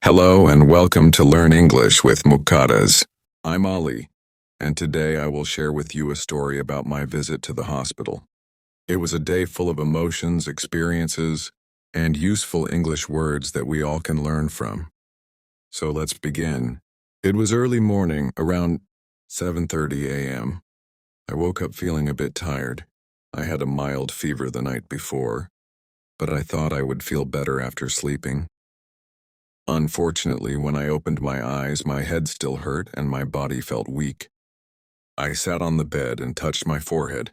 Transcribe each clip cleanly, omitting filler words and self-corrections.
Hello and welcome to Learn English with Mukadas. I'm Ali, and today I will share with you a story about my visit to the hospital. It was a day full of emotions, experiences, and useful English words that we all can learn from. So let's begin. It was early morning, around 7:30 a.m. I woke up feeling a bit tired. I had a mild fever the night before, but I thought I would feel better after sleeping. Unfortunately, when I opened my eyes, my head still hurt and my body felt weak. I sat on the bed and touched my forehead.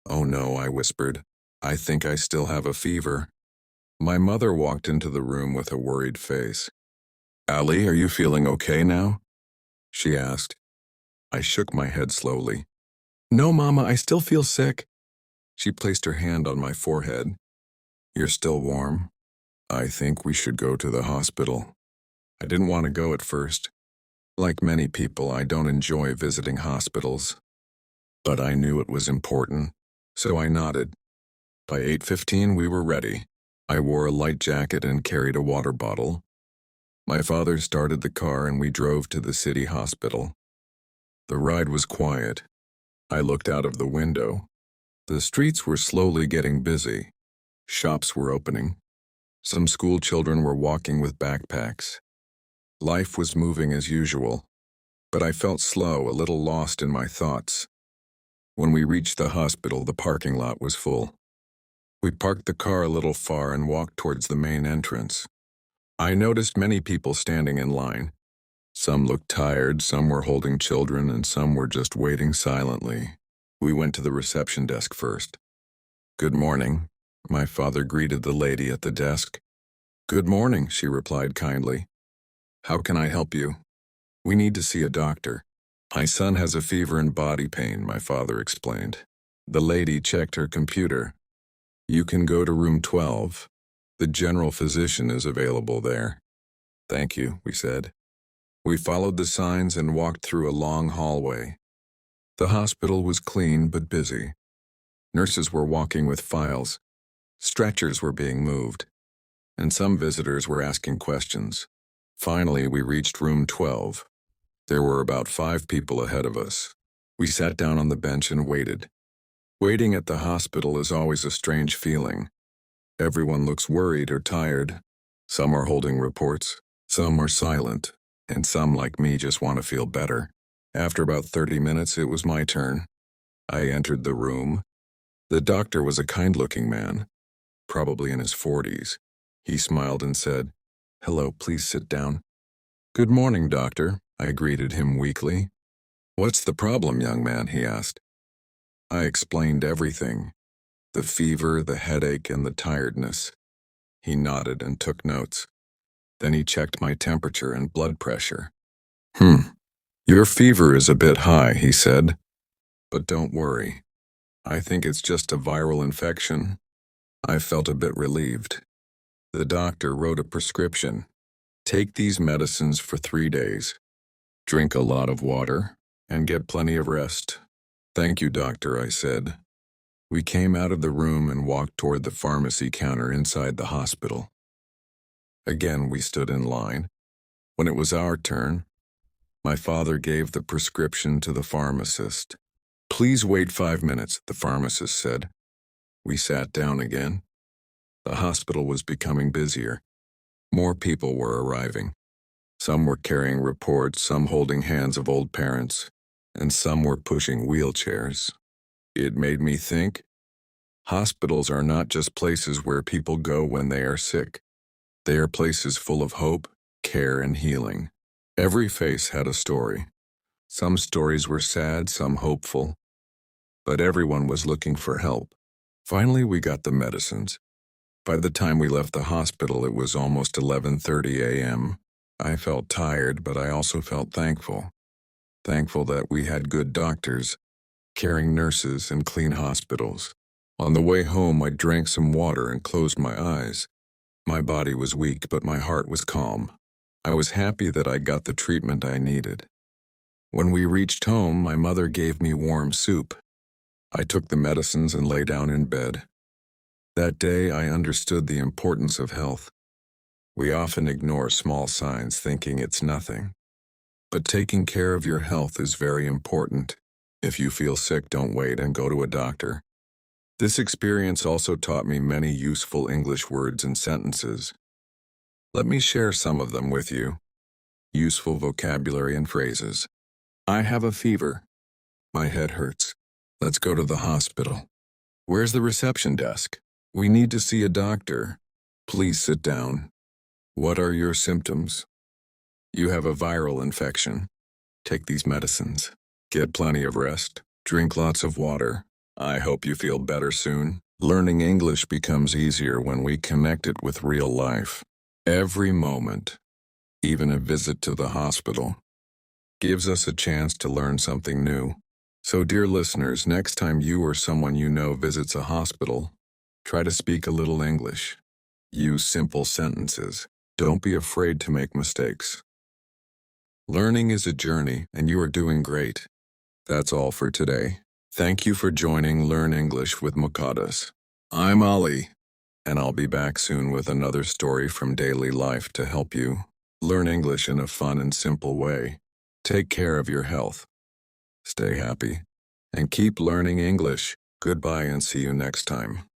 "Oh no," I whispered. "I think I still have a fever." My mother walked into the room with a worried face. "Ali, are you feeling okay now?" she asked. I shook my head slowly. "No, Mama, I still feel sick." She placed her hand on my forehead. "You're still warm. I think we should go to the hospital." I didn't want to go at first. Like many people, I don't enjoy visiting hospitals. But I knew it was important, so I nodded. By 8:15 we were ready. I wore a light jacket and carried a water bottle. My father started the car and we drove to the city hospital. The ride was quiet. I looked out of the window. The streets were slowly getting busy. Shops were opening. Some school children were walking with backpacks. Life was moving as usual, but I felt slow, a little lost in my thoughts. When we reached the hospital, the parking lot was full. We parked the car a little far and walked towards the main entrance. I noticed many people standing in line. Some looked tired, some were holding children, and some were just waiting silently. We went to the reception desk first. "Good morning," my father greeted the lady at the desk. "Good morning," she replied kindly. "How can I help you?" "We need to see a doctor. My son has a fever and body pain," my father explained. The lady checked her computer. "You can go to room 12. The general physician is available there." "Thank you," we said. We followed the signs and walked through a long hallway. The hospital was clean but busy. Nurses were walking with files. Stretchers were being moved. And some visitors were asking questions. Finally, we reached room 12. There were about 5 people ahead of us. We sat down on the bench and waited. Waiting at the hospital is always a strange feeling. Everyone looks worried or tired. Some are holding reports, some are silent, and some, like me, just want to feel better. After about 30 minutes, it was my turn. I entered the room. The doctor was a kind-looking man, probably in his 40s. He smiled and said, "Hello, please sit down." "Good morning, doctor," I greeted him weakly. "What's the problem, young man?" he asked. I explained everything. The fever, the headache, and the tiredness. He nodded and took notes. Then he checked my temperature and blood pressure. Your fever is a bit high," he said. "But don't worry. I think it's just a viral infection." I felt a bit relieved. The doctor wrote a prescription. "Take these medicines for 3 days. Drink a lot of water, and get plenty of rest." "Thank you, doctor," I said. We came out of the room and walked toward the pharmacy counter inside the hospital. Again, we stood in line. When it was our turn, my father gave the prescription to the pharmacist. "Please wait 5 minutes," the pharmacist said. We sat down again. The hospital was becoming busier. More people were arriving. Some were carrying reports, some holding hands of old parents, and some were pushing wheelchairs. It made me think. Hospitals are not just places where people go when they are sick. They are places full of hope, care, and healing. Every face had a story. Some stories were sad, some hopeful. But everyone was looking for help. Finally, we got the medicines. By the time we left the hospital, it was almost 11:30 a.m. I felt tired, but I also felt thankful. Thankful that we had good doctors, caring nurses, and clean hospitals. On the way home, I drank some water and closed my eyes. My body was weak, but my heart was calm. I was happy that I got the treatment I needed. When we reached home, my mother gave me warm soup. I took the medicines and lay down in bed. That day, I understood the importance of health. We often ignore small signs thinking it's nothing. But taking care of your health is very important. If you feel sick, don't wait and go to a doctor. This experience also taught me many useful English words and sentences. Let me share some of them with you. Useful vocabulary and phrases. I have a fever. My head hurts. Let's go to the hospital. Where's the reception desk? We need to see a doctor. Please sit down. What are your symptoms? You have a viral infection. Take these medicines. Get plenty of rest. Drink lots of water. I hope you feel better soon. Learning English becomes easier when we connect it with real life. Every moment, even a visit to the hospital, gives us a chance to learn something new. So, dear listeners, next time you or someone you know visits a hospital, try to speak a little English. Use simple sentences. Don't be afraid to make mistakes. Learning is a journey, and you are doing great. That's all for today. Thank you for joining Learn English with Mukadas. I'm Ali, and I'll be back soon with another story from daily life to help you learn English in a fun and simple way. Take care of your health. Stay happy, and keep learning English. Goodbye and see you next time.